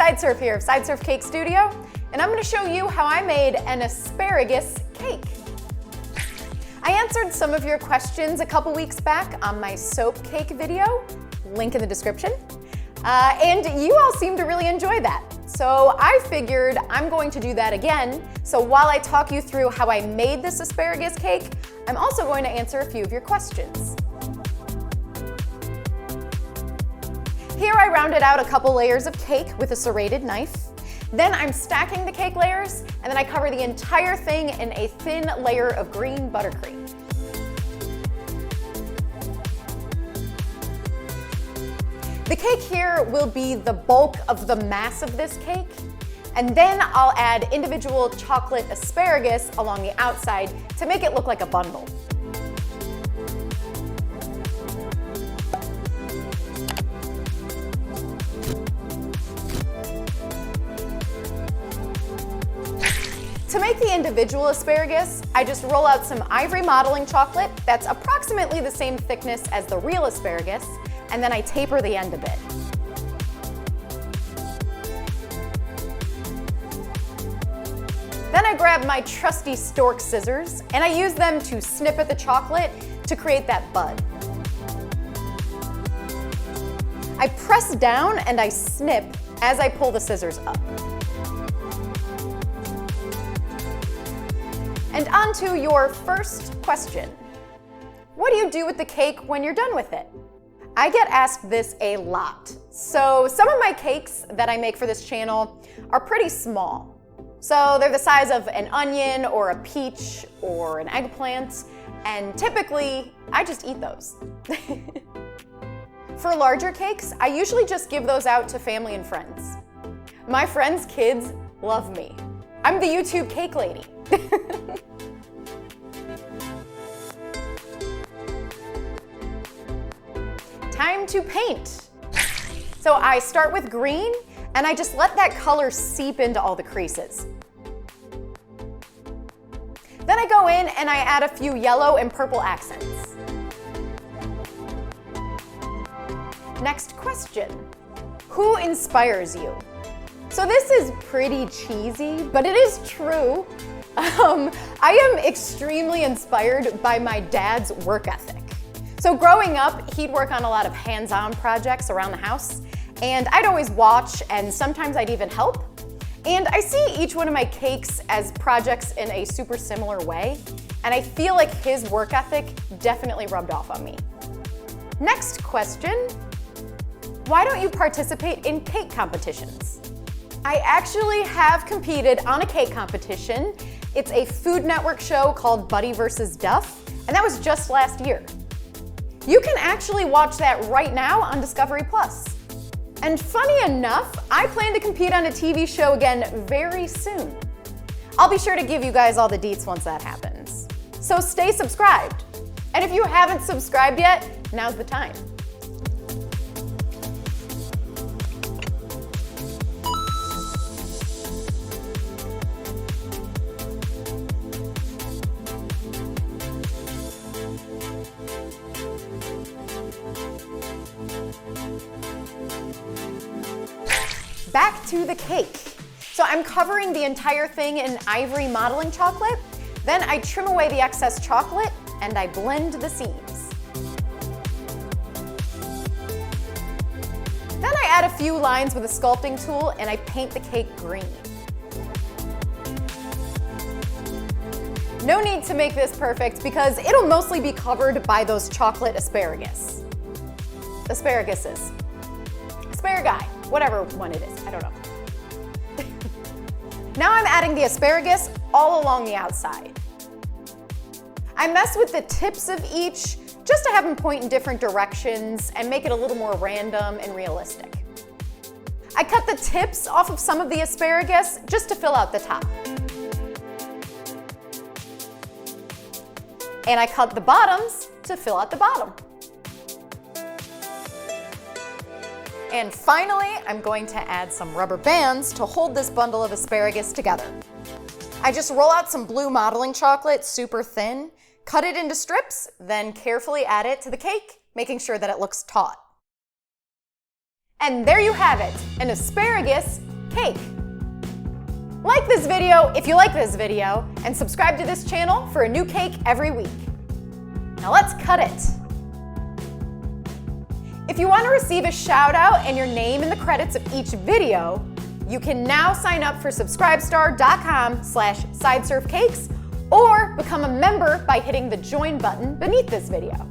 Sideserf here of Sideserf Cake Studio, and I'm going to show you how I made an asparagus cake. I answered some of your questions a couple weeks back on my soap cake video, link in the description, and you all seem to really enjoy that. So I figured I'm going to do that again. So while I talk you through how I made this asparagus cake, I'm also going to answer a few of your questions. Here I rounded out a couple layers of cake with a serrated knife. Then I'm stacking the cake layers, and then I cover the entire thing in a thin layer of green buttercream. The cake here will be the bulk of the mass of this cake, and then I'll add individual chocolate asparagus along the outside to make it look like a bundle. To make the individual asparagus, I just roll out some ivory modeling chocolate that's approximately the same thickness as the real asparagus, and then I taper the end a bit. Then I grab my trusty stork scissors, and I use them to snip at the chocolate to create that bud. I press down and I snip as I pull the scissors up. And on to your first question. What do you do with the cake when you're done with it? I get asked this a lot. So some of my cakes that I make for this channel are pretty small. So they're the size of an onion or a peach or an eggplant, and typically I just eat those. For larger cakes, I usually just give those out to family and friends. My friends' kids love me. I'm the YouTube cake lady. Time to paint. So I start with green, and I just let that color seep into all the creases. Then I go in and I add a few yellow and purple accents. Next question. Who inspires you? So this is pretty cheesy, but it is true. I am extremely inspired by my dad's work ethic. So growing up, he'd work on a lot of hands-on projects around the house, and I'd always watch, and sometimes I'd even help. And I see each one of my cakes as projects in a super similar way, and I feel like his work ethic definitely rubbed off on me. Next question, why don't you participate in cake competitions? I actually have competed on a cake competition. It's a Food Network show called Buddy vs. Duff, and that was just last year. You can actually watch that right now on Discovery+. And funny enough, I plan to compete on a TV show again very soon. I'll be sure to give you guys all the deets once that happens. So stay subscribed. And if you haven't subscribed yet, now's the time. Back to the cake. So I'm covering the entire thing in ivory modeling chocolate. Then I trim away the excess chocolate and I blend the seams. Then I add a few lines with a sculpting tool and I paint the cake green. No need to make this perfect because it'll mostly be covered by those chocolate asparaguses. Asparagi, whatever one it is, I don't know. Now I'm adding the asparagus all along the outside. I mess with the tips of each just to have them point in different directions and make it a little more random and realistic. I cut the tips off of some of the asparagus just to fill out the top. And I cut the bottoms to fill out the bottom. And finally, I'm going to add some rubber bands to hold this bundle of asparagus together. I just roll out some blue modeling chocolate super thin, cut it into strips, then carefully add it to the cake, making sure that it looks taut. And there you have it, an asparagus cake. Like this video if you like this video, and subscribe to this channel for a new cake every week. Now let's cut it. If you want to receive a shout out and your name in the credits of each video, you can now sign up for subscribestar.com/sideserfcakes or become a member by hitting the join button beneath this video.